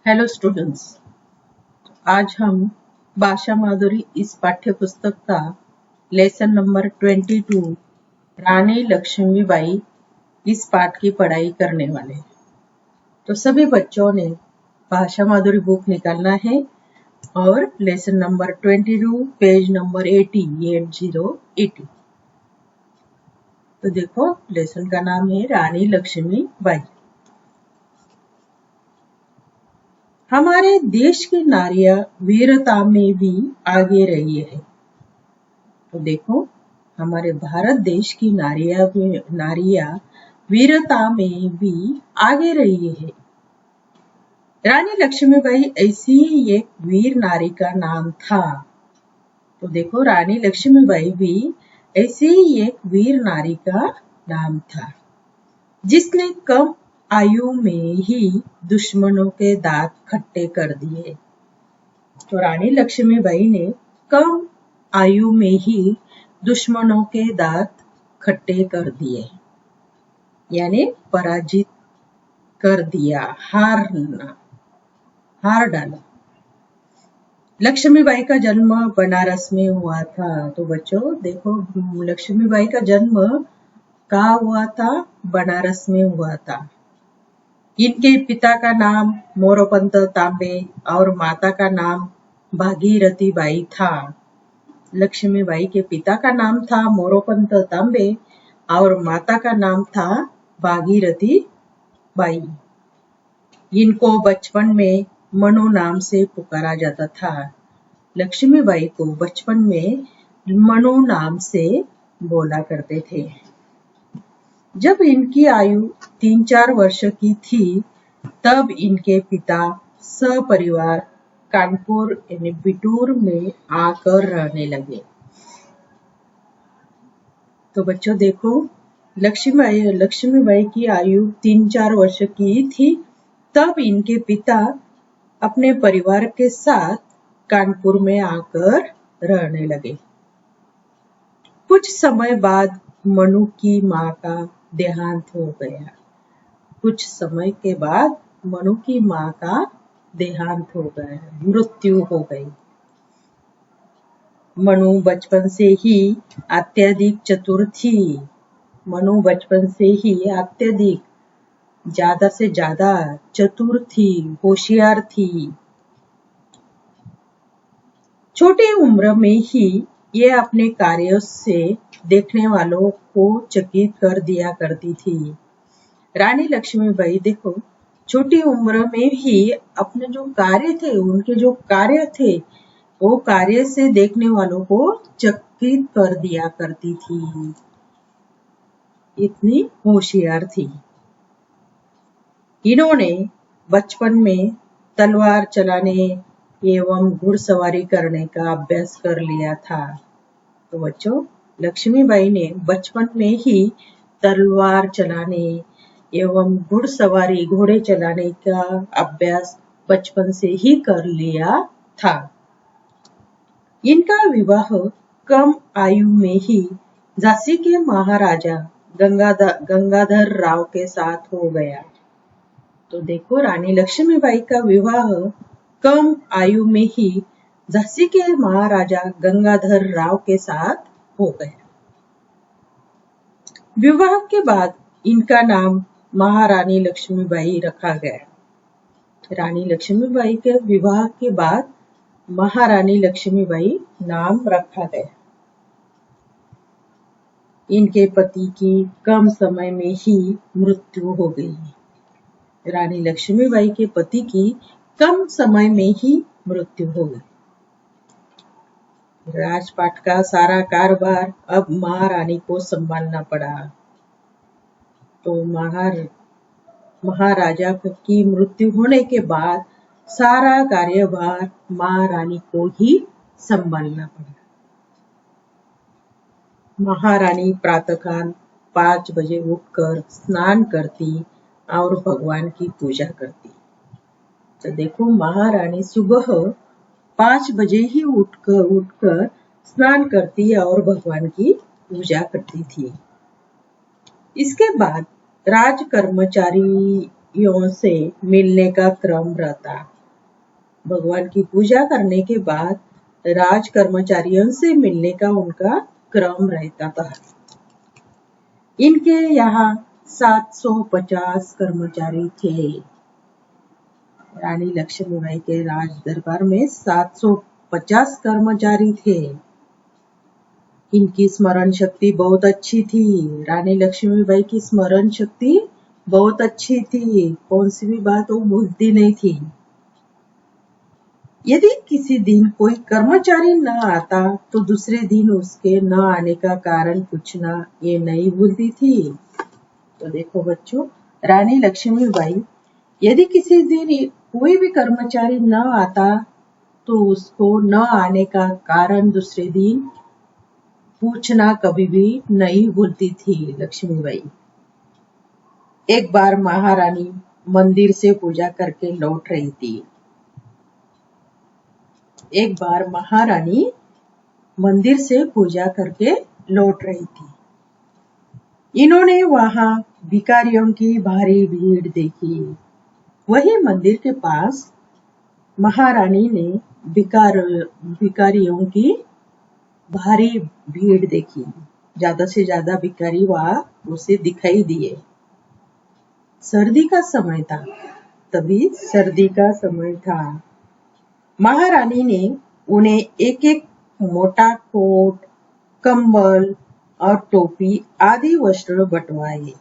Hello students, आज हम भाषा माधुरी इस पाठ्य पुस्तक का लेसन नंबर 22 रानी लक्ष्मीबाई इस पाठ की पढ़ाई करने वाले हैं। तो सभी बच्चों ने भाषा माधुरी बुक निकालना है और लेसन नंबर 22 पेज नंबर 80। तो देखो, लेसन का नाम है रानी लक्ष्मीबाई। हमारे देश की नारियां वीरता में भी आगे रही है। तो देखो, हमारे भारत देश की नारियां वीरता में भी आगे रही है। रानी लक्ष्मीबाई ऐसी एक वीर नारी का नाम था। तो देखो, रानी लक्ष्मीबाई भी ऐसी एक वीर नारी का नाम था, जिसने कम आयु में ही दुश्मनों के दांत खट्टे कर दिए। तो रानी लक्ष्मीबाई ने कम आयु में ही दुश्मनों के दांत खट्टे कर दिए, यानी पराजित कर दिया, हार डाला। लक्ष्मीबाई का जन्म बनारस में हुआ था। तो बच्चों देखो, लक्ष्मीबाई का जन्म कहाँ हुआ था? बनारस में हुआ था। इनके पिता का नाम मोरोपंत तांबे और माता का नाम भागीरथी बाई था। लक्ष्मीबाई के पिता का नाम था मोरोपंत तांबे और माता का नाम था भागीरथी बाई। इनको बचपन में मनु नाम से पुकारा जाता था। लक्ष्मीबाई को बचपन में मनु नाम से बोला करते थे। जब इनकी आयु 3-4 वर्ष की थी, तब इनके पिता सपरिवार कानपुर यानी बिटूर में आकर रहने लगे। तो बच्चों देखो, लक्ष्मीबाई की आयु 3-4 वर्ष की थी, तब इनके पिता अपने परिवार के साथ कानपुर में आकर रहने लगे। कुछ समय बाद मनु की मां का देहांत हो गया। कुछ समय के बाद मनु की मां का देहांत हो गया, मृत्यु हो गई। मनु बचपन से ही अत्यधिक चतुर थी। मनु बचपन से ही अत्यधिक, ज्यादा से ज्यादा चतुर थी, होशियार थी। छोटी उम्र में ही ये अपने कार्यों से देखने वालों को चकित कर दिया करती थी। रानी लक्ष्मीबाई देखो, छोटी उम्र में ही अपने जो कार्य थे, उनके जो कार्य थे, वो कार्य से देखने वालों को चकित कर दिया करती थी। इतनी होशियार थी। इन्होंने बचपन में तलवार चलाने एवं घुड़सवारी करने का अभ्यास कर लिया था। तो बच्चों, लक्ष्मीबाई ने बचपन में ही तलवार चलाने एवं घुड़सवारी, घोड़े चलाने का अभ्यास बचपन से ही कर लिया था। इनका विवाह कम आयु में ही झांसी के महाराजा गंगाधर राव के साथ हो गया। तो देखो, रानी लक्ष्मीबाई का विवाह कम आयु में ही झांसी के महाराजा गंगाधर राव के साथ हो गया। विवाह के बाद इनका नाम महारानी लक्ष्मीबाई रखा गया। रानी लक्ष्मीबाई के विवाह के बाद महारानी लक्ष्मीबाई नाम रखा गया। इनके पति की कम समय में ही मृत्यु हो गई। रानी लक्ष्मीबाई के पति की कम समय में ही मृत्यु हो गई। राजपाट का सारा कारोबार अब महारानी को संभालना पड़ा। तो महाराजा की मृत्यु होने के बाद सारा कार्यभार महारानी को ही संभालना पड़ा। महारानी प्रातःकाल 5 बजे उठकर स्नान करती और भगवान की पूजा करती। तो देखो, महारानी सुबह 5 बजे ही उठकर स्नान करती और भगवान की पूजा करती थी। इसके बाद राज कर्मचारियों से मिलने का क्रम रहता। भगवान की पूजा करने के बाद राज कर्मचारियों से मिलने का उनका क्रम रहता था। इनके यहाँ 750 कर्मचारी थे। रानी लक्ष्मीबाई के राज दरबार में 750 कर्मचारी थे। इनकी स्मरण शक्ति बहुत अच्छी थी। रानी लक्ष्मीबाई की स्मरण शक्ति बहुत अच्छी थी। कौन सी भी बात वो भूलती नहीं थी। यदि किसी दिन कोई कर्मचारी न आता तो दूसरे दिन उसके न आने का कारण पूछना ये नहीं भूलती थी। तो देखो बच्चों, रानी लक्ष्मीबाई यदि किसी दिन कोई भी कर्मचारी न आता तो उसको न आने का कारण दूसरे दिन पूछना कभी भी नहीं भूलती थी लक्ष्मीबाई। एक बार महारानी मंदिर से पूजा करके लौट रही थी। एक बार महारानी मंदिर से पूजा करके लौट रही थी। इन्होंने वहां भिखारियों की भारी भीड़ देखी। वही मंदिर के पास महारानी ने भिखारियों की भारी भीड़ देखी। ज्यादा से ज्यादा भिखारी वहां उसे दिखाई दिए। सर्दी का समय था, तभी सर्दी का समय था। महारानी ने उन्हें एक एक मोटा कोट, कंबल और टोपी आदि वस्त्र बंटवाए।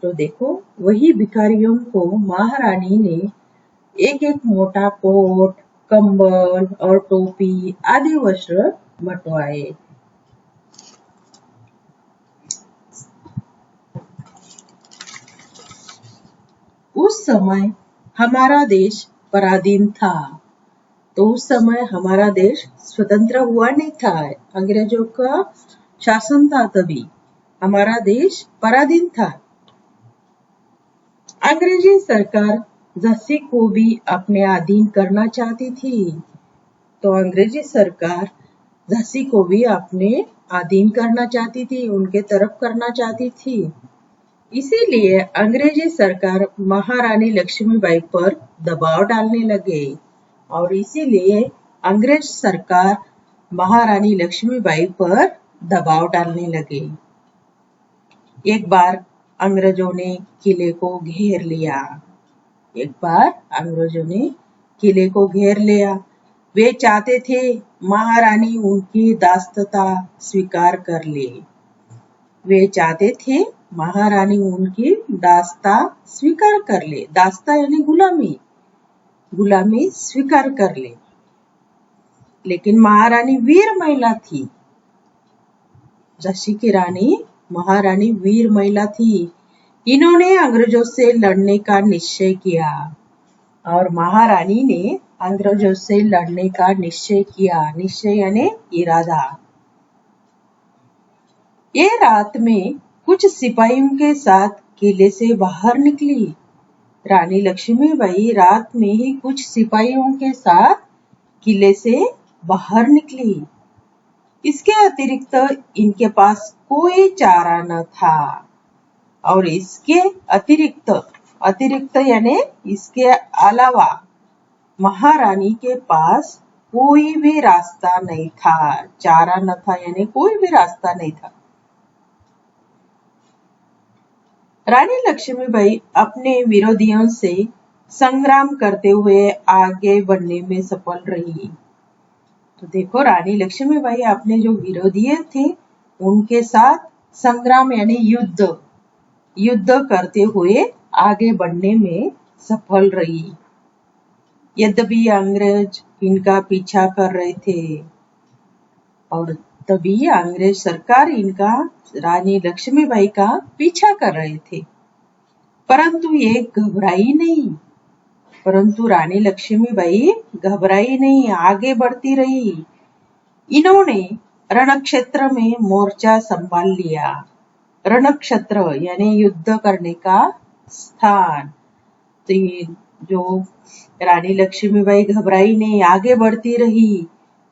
तो देखो, वही भिखारियों को महारानी ने एक एक मोटा कोट, कंबल और टोपी आदि वस्त्र बंटवाए। उस समय हमारा देश पराधीन था। तो उस समय हमारा देश स्वतंत्र हुआ नहीं था, अंग्रेजों का शासन था, तभी हमारा देश पराधीन था। अंग्रेजी सरकार झांसी को भी अपने अधीन करना चाहती थी। तो अंग्रेजी सरकार झांसी को भी अपने अधीन करना चाहती थी, उनके तरफ करना चाहती थी। इसीलिए अंग्रेजी सरकार महारानी लक्ष्मीबाई पर दबाव डालने लगे और इसीलिए अंग्रेज सरकार महारानी लक्ष्मीबाई पर दबाव डालने लगे। एक बार अंग्रेजों ने किले को घेर लिया। एक बार अंग्रेजों ने किले को घेर लिया। वे चाहते थे महारानी उनकी दासता स्वीकार कर ले। वे चाहते थे महारानी उनकी दासता स्वीकार कर ले। दासता यानी गुलामी, गुलामी स्वीकार कर ले। लेकिन महारानी वीर महिला थी। झांसी की रानी महारानी वीर महिला थी। इन्होंने अंग्रेजों से लड़ने का निश्चय किया और महारानी ने अंग्रेजों से लड़ने का निश्चय किया। निश्चय यानी इरादा। ये रात में कुछ सिपाहियों के साथ किले से बाहर निकली। रानी लक्ष्मीबाई रात में ही कुछ सिपाहियों के साथ किले से बाहर निकली। इसके अतिरिक्त इनके पास कोई चारा न था और इसके अतिरिक्त यानी इसके अलावा महारानी के पास कोई भी रास्ता नहीं था। चारा न था यानी कोई भी रास्ता नहीं था। रानी लक्ष्मीबाई अपने विरोधियों से संग्राम करते हुए आगे बढ़ने में सफल रही। तो देखो, रानी लक्ष्मीबाई अपने जो विरोधी थे उनके साथ संग्राम यानी युद्ध करते हुए आगे बढ़ने में सफल रही। यद्यपि अंग्रेज इनका पीछा कर रहे थे और तभी अंग्रेज सरकार इनका रानी लक्ष्मीबाई का पीछा कर रहे थे, परंतु ये घबराई नहीं। परंतु रानी लक्ष्मीबाई घबराई नहीं, आगे बढ़ती रही। इन्होंने रणक्षेत्र में मोर्चा संभाल लिया। रणक्षेत्र यानी युद्ध करने का स्थान। तो जो रानी लक्ष्मीबाई घबराई नहीं, आगे बढ़ती रही।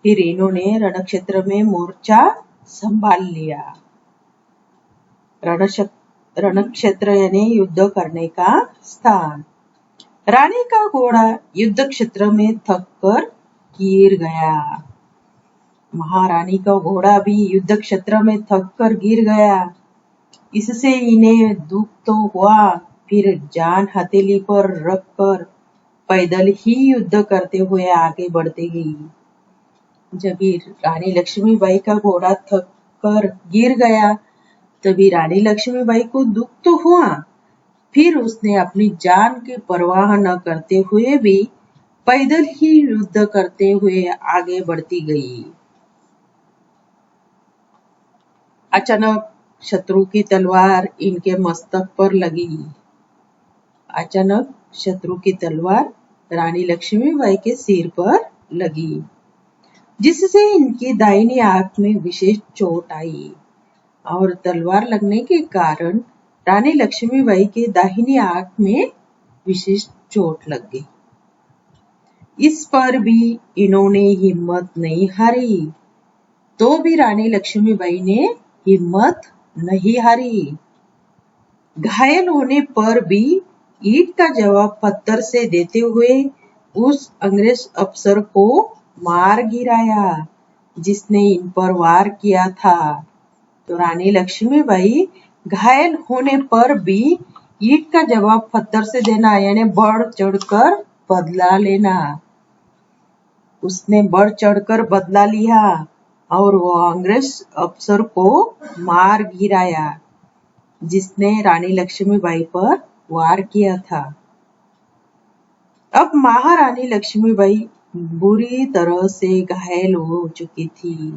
फिर इन्होंने रणक्षेत्र में मोर्चा संभाल लिया। रणक्षेत्र यानी युद्ध करने का स्थान। रानी का घोड़ा युद्ध क्षेत्र में थक कर गिर गया। महारानी का घोड़ा भी युद्ध क्षेत्र में थक कर गिर गया। इससे इन्हें दुख तो हुआ, फिर जान हथेली पर रखकर पैदल ही युद्ध करते हुए आगे बढ़ती गई। जब रानी लक्ष्मीबाई का घोड़ा थक कर गिर गया, तभी रानी लक्ष्मीबाई को दुख तो हुआ, फिर उसने अपनी जान की परवाह न करते हुए भी पैदल ही युद्ध करते हुए आगे बढ़ती गई। अचानक शत्रु की तलवार इनके मस्तक पर लगी। अचानक शत्रु की तलवार रानी लक्ष्मीबाई के सिर पर लगी, जिससे इनकी दाहिनी आंख में विशेष चोट आई और तलवार लगने के कारण रानी लक्ष्मीबाई के दाहिनी आंख में विशेष चोट लग गई। इस पर भी इन्होंने हिम्मत नहीं हारी, तो भी रानी लक्ष्मीबाई ने हिम्मत नहीं हारी। घायल होने पर भी ईंट का जवाब पत्थर से देते हुए उस अंग्रेज अफसर को मार गिराया जिसने इन पर वार किया था। तो रानी लक्ष्मीबाई घायल होने पर भी ईंट का जवाब पत्थर से देना यानी बढ़ चढ़कर बदला लेना। उसने बढ़ चढ़कर बदला लिया और वो अंग्रेज अफसर को मार गिराया जिसने रानी लक्ष्मीबाई पर वार किया था। अब महारानी लक्ष्मीबाई बुरी तरह से घायल हो चुकी थी।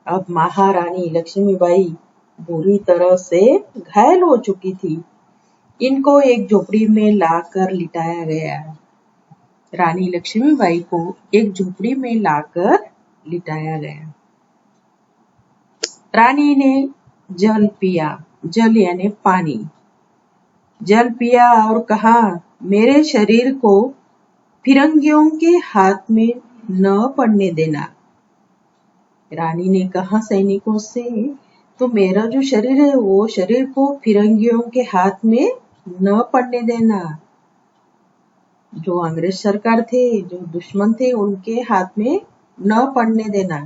अब महारानी लक्ष्मीबाई बुरी तरह से घायल हो चुकी थी। इनको एक झोपड़ी में लाकर लिटाया गया। रानी लक्ष्मीबाई को एक झोपड़ी में लाकर लिटाया गया। रानी ने जल पिया, जल यानी पानी। जल पिया और कहा, मेरे शरीर को फिरंगियों के हाथ में न पड़ने देना। रानी ने कहा सैनिकों से, तो मेरा जो शरीर है वो शरीर को फिरंगियों के हाथ में न पड़ने देना। जो अंग्रेज सरकार थे, जो दुश्मन थे, उनके हाथ में न पड़ने देना।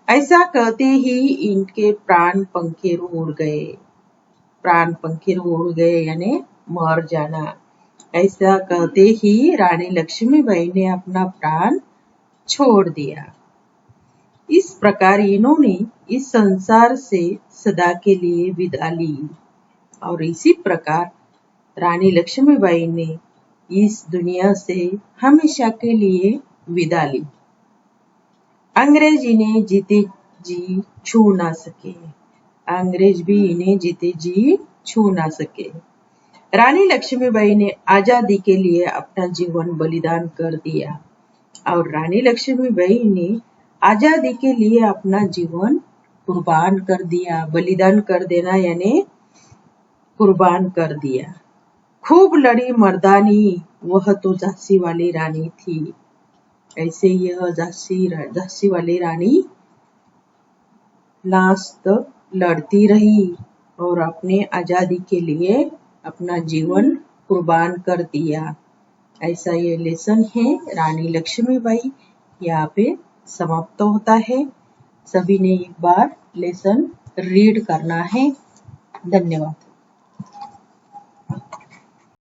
ऐसा कहते ही इनके प्राण पंखे उड़ गए। प्राण पंखे उड़ गए यानी मर जाना। ऐसा कहते ही रानी लक्ष्मीबाई ने अपना प्राण छोड़ दिया। इस प्रकार इन्होंने इस संसार से सदा के लिए विदा ली और इसी प्रकार रानी लक्ष्मीबाई ने इस दुनिया से हमेशा के लिए विदा ली। अंग्रेज इन्हें जीते जी छू ना सके। अंग्रेज भी इन्हें जीते जी छू ना सके। रानी लक्ष्मीबाई ने आजादी के लिए अपना जीवन बलिदान कर दिया और रानी लक्ष्मीबाई ने आजादी के लिए अपना जीवन कुर्बान कर दिया। बलिदान कर देना यानी कुर्बान कर दिया। खूब लड़ी मर्दानी, वह तो झांसी वाली रानी थी। ऐसे यह झांसी वाली रानी लास्ट तक लड़ती रही और अपने आजादी के लिए अपना जीवन कुर्बान कर दिया। ऐसा ये लेसन है रानी लक्ष्मीबाई। यहाँ पे समाप्त होता है। सभी ने एक बार लेसन रीड करना है। धन्यवाद।